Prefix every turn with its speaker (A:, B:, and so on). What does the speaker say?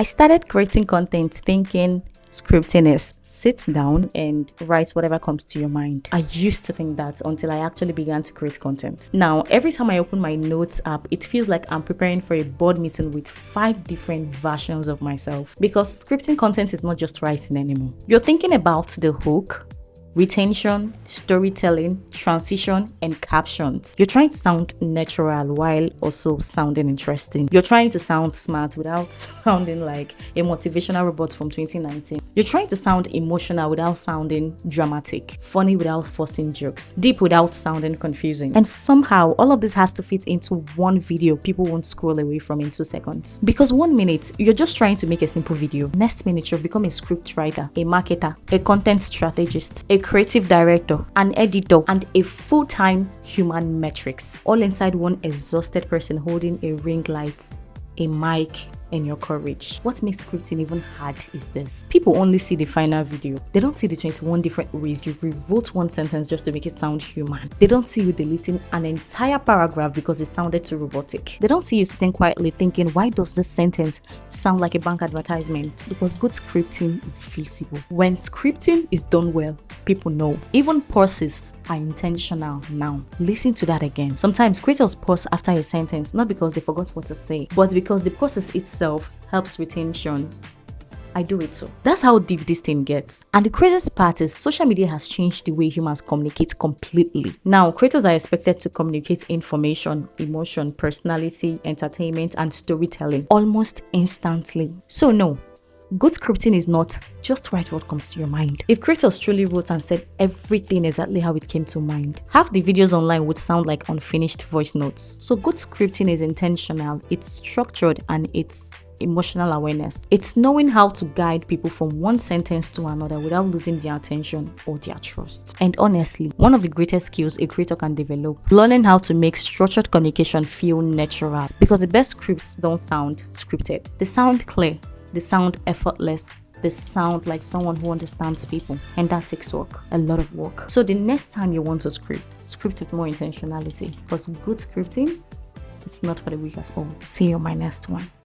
A: I started creating content thinking scripting is sit down and write whatever comes to your mind. I used to think that until I actually began to create content. Now, every time I open my notes app, it feels like I'm preparing for a board meeting with 5 different versions of myself, because scripting content is not just writing anymore. You're thinking about the hook, retention, storytelling, transition, and captions. You're trying to sound natural while also sounding interesting. You're trying to sound smart without sounding like a motivational robot from 2019. You're trying to sound emotional without sounding dramatic, funny without forcing jokes, deep without sounding confusing. And somehow all of this has to fit into one video people won't scroll away from in 2 seconds. Because 1 minute you're just trying to make a simple video, next minute you've become a script writer, a marketer, a content strategist, a creative director, an editor, and a full-time human metrics, all inside one exhausted person holding a ring light, a mic, and your courage. What makes scripting even hard is this: people only see the final video. They don't see the 21 different ways you rewrote one sentence just to make it sound human. They don't see you deleting an entire paragraph because it sounded too robotic. They don't see you sitting quietly thinking, why does this sentence sound like a bank advertisement? Because good scripting is visible. When scripting is done well, people know. Even pauses are intentional now. Listen to that again. Sometimes creators pause after a sentence, not because they forgot what to say, but because the process itself helps retention. I do it too. That's how deep this thing gets. And the craziest part is social media has changed the way humans communicate completely. Now, creators are expected to communicate information, emotion, personality, entertainment, and storytelling almost instantly. So no, good scripting is not just write what comes to your mind. If creators truly wrote and said everything exactly how it came to mind, half the videos online would sound like unfinished voice notes. So good scripting is intentional, it's structured, and it's emotional awareness. It's knowing how to guide people from one sentence to another without losing their attention or their trust. And honestly, one of the greatest skills a creator can develop, learning how to make structured communication feel natural. Because the best scripts don't sound scripted. They sound clear, they sound effortless, they sound like someone who understands people, and that takes work, a lot of work. So the next time you want to script with more intentionality, because good scripting, it's not for the weak at all. See you on my next one.